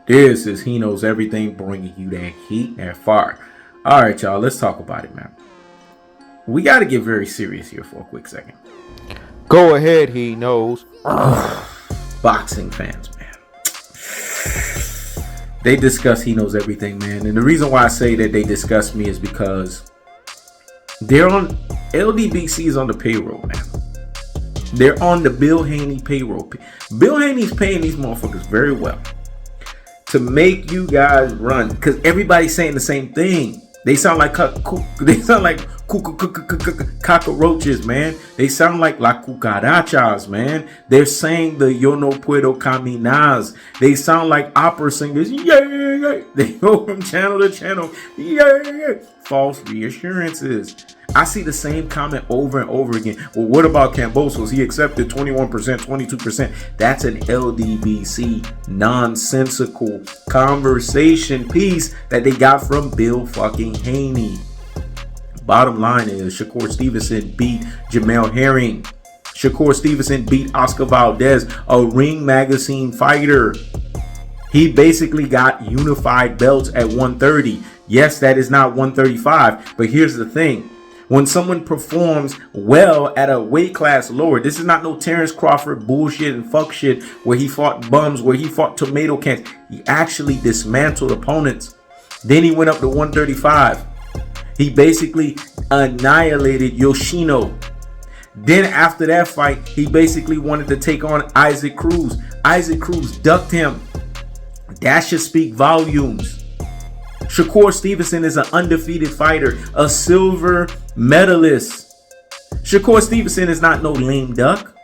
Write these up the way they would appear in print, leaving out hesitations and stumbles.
This is He Knows Everything, bringing you that heat and fire. All right, y'all, let's talk about it, man. We got to get very serious here for a quick second. Go ahead, He Knows. Boxing fans, man. They discuss He Knows Everything, man. And the reason why I say that they discuss me is because they're on Ldbc is on the payroll, man. They're on the Bill Haney payroll. Bill Haney's paying these motherfuckers very well to make you guys run, because everybody's saying the same thing. They sound like cockroaches, man. They sound like la cucarachas, man. They're saying the yo no puedo caminar. They sound like opera singers. Yeah. They go from channel to channel. Yeah. False reassurances. I see the same comment over and over again. Well, what about Cambosos? He accepted 21%, 22%. That's an Ldbc nonsensical conversation piece that they got from Bill fucking Haney. Bottom line is Shakur Stevenson beat Jamel Herring. Shakur Stevenson beat Oscar Valdez, a Ring Magazine fighter. He basically got unified belts at 130. Yes, that is not 135, but here's the thing. When someone performs well at a weight class lower, this is not no Terrence Crawford bullshit and fuck shit where he fought bums, where he fought tomato cans. He actually dismantled opponents. Then he went up to 135. He basically annihilated Yoshino. Then after that fight, he basically wanted to take on Isaac Cruz. Isaac Cruz ducked him. That should speak volumes. Shakur Stevenson is an undefeated fighter, a silver medalist. Shakur Stevenson is not no lame duck.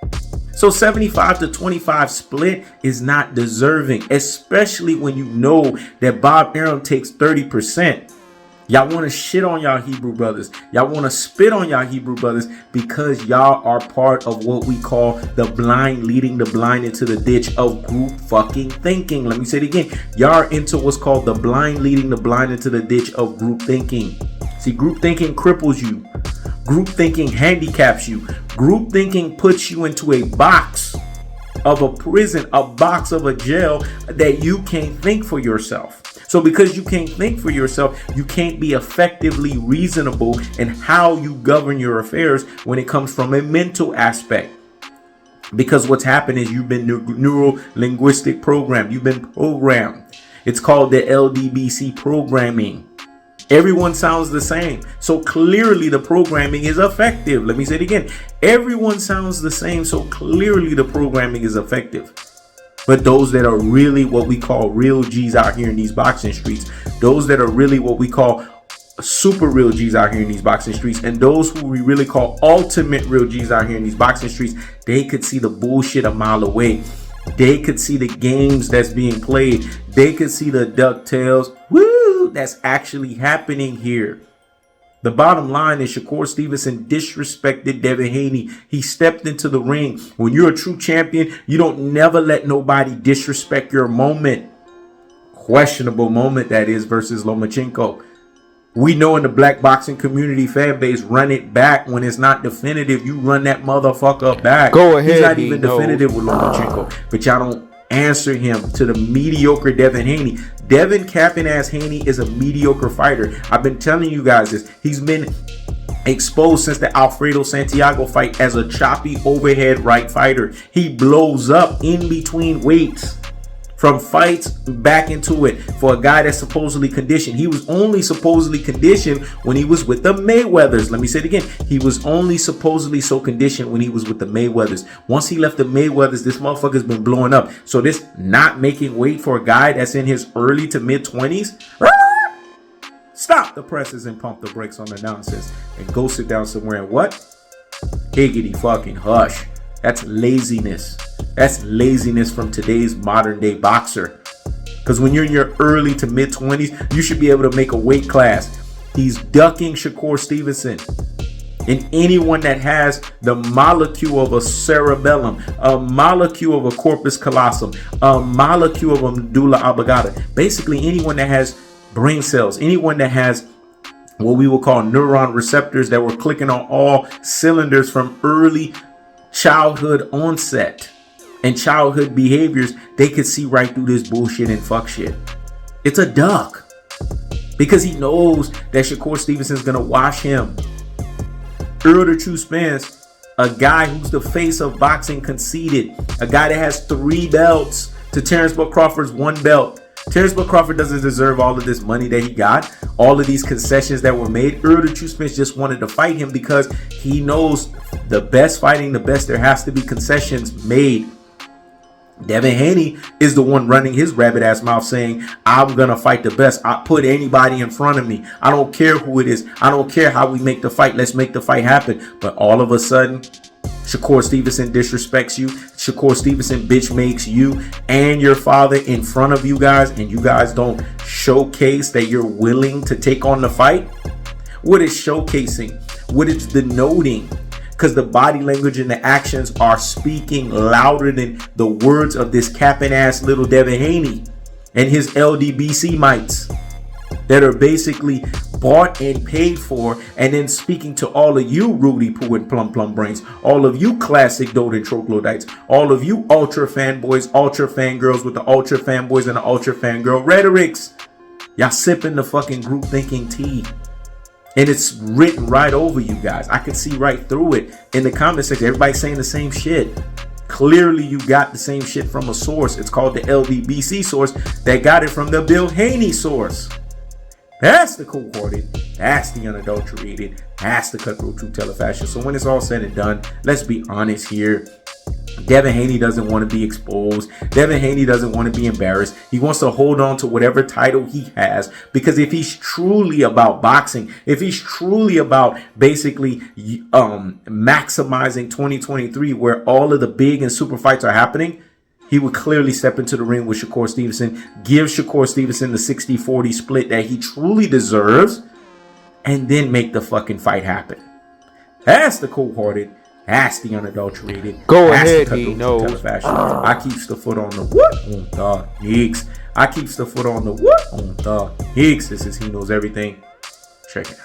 So 75 to 25 split is not deserving, especially when you know that Bob Arum takes 30%. Y'all want to shit on y'all Hebrew brothers. Y'all want to spit on y'all Hebrew brothers because y'all are part of what we call the blind leading the blind into the ditch of group fucking thinking. Let me say it again. Y'all are into what's called the blind leading the blind into the ditch of group thinking. See, group thinking cripples you. Group thinking handicaps you. Group thinking puts you into a box of a prison, a box of a jail that you can't think for yourself. So because you can't think for yourself, you can't be effectively reasonable in how you govern your affairs when it comes from a mental aspect. Because what's happened is you've been neuro-linguistic programmed. You've been programmed. It's called the Ldbc programming. Everyone sounds the same. So clearly the programming is effective. Let me say it again. Everyone sounds the same. So clearly the programming is effective. But those that are really what we call real G's out here in these boxing streets, those that are really what we call super real G's out here in these boxing streets, and those who we really call ultimate real G's out here in these boxing streets, they could see the bullshit a mile away. They could see the games that's being played. They could see the DuckTales. Woo! That's actually happening here. The bottom line is Shakur Stevenson disrespected Devin Haney. He stepped into the ring. When you're a true champion, you don't never let nobody disrespect your moment. Questionable moment, that is, versus Lomachenko. We know in the black boxing community fan base, run it back when it's not definitive. You run that motherfucker back. Go ahead. He's not even definitive with Lomachenko. But y'all don't answer him to the mediocre Devin Haney. Devin capping ass Haney is a mediocre fighter. I've been telling you guys this. He's been exposed since the Alfredo Santiago fight as a choppy overhead right fighter. He blows up in between weights. From fights back into it for a guy that's supposedly conditioned. He was only supposedly conditioned when he was with the Mayweathers. Let me say it again. He was only supposedly so conditioned when he was with the Mayweathers. Once he left the Mayweathers, this motherfucker's been blowing up. So this not making weight for a guy that's in his early to mid 20s. Stop the presses and pump the brakes on the nonsense and go sit down somewhere and what? Higgity fucking hush. That's laziness. That's laziness from today's modern day boxer. Because when you're in your early to mid 20s, you should be able to make a weight class. He's ducking Shakur Stevenson. And anyone that has the molecule of a cerebellum, a molecule of a corpus callosum, a molecule of a medulla oblongata, basically anyone that has brain cells, anyone that has what we will call neuron receptors that were clicking on all cylinders from early childhood onset. and childhood behaviors, they could see right through this bullshit and fuck shit. It's a duck. Because he knows that Shakur Stevenson's gonna wash him. Earl the True Spence, a guy who's the face of boxing, conceded. A guy that has 3 belts to Terrence Bud Crawford's 1 belt. Terrence Bud Crawford doesn't deserve all of this money that he got, all of these concessions that were made. Earl the True Spence just wanted to fight him because he knows the best fighting the best, there has to be concessions made. Devin Haney is the one running his rabbit ass mouth saying, I'm gonna fight the best. I put anybody in front of me. I don't care who it is. I don't care how we make the fight. Let's make the fight happen. But all of a sudden, Shakur Stevenson disrespects you. Shakur Stevenson bitch makes you and your father in front of you guys, and you guys don't showcase that you're willing to take on the fight. What is showcasing? What is denoting? Because the body language and the actions are speaking louder than the words of this capping ass little Devin Haney and his Ldbc mites that are basically bought and paid for, and then speaking to all of you Rudy Poo and Plum Brains, all of you classic Doden Troglodytes, all of you ultra fanboys, ultra fangirls with the ultra fanboys and the ultra fangirl rhetorics. Y'all sipping the fucking group thinking tea. And it's written right over you guys. I can see right through it in the comment section. Everybody's saying the same shit. Clearly, you got the same shit from a source. It's called the Ldbc source that got it from the Bill Haney source. That's the cold-hearted. That's the unadulterated. That's the cutthroat true teller fashion. So when it's all said and done, let's be honest here. Devin Haney doesn't want to be exposed. Devin Haney doesn't want to be embarrassed. He wants to hold on to whatever title he has, because if he's truly about boxing, if he's truly about basically maximizing 2023 where all of the big and super fights are happening, he would clearly step into the ring with Shakur Stevenson, give Shakur Stevenson the 60-40 split that he truly deserves, and then make the fucking fight happen. That's the cold-hearted. That's the unadulterated. Go That's ahead, the he knows. I keeps the foot on the what on the Hicks. I keeps the foot on the what on the Hicks. This is He Knows Everything. Check it out.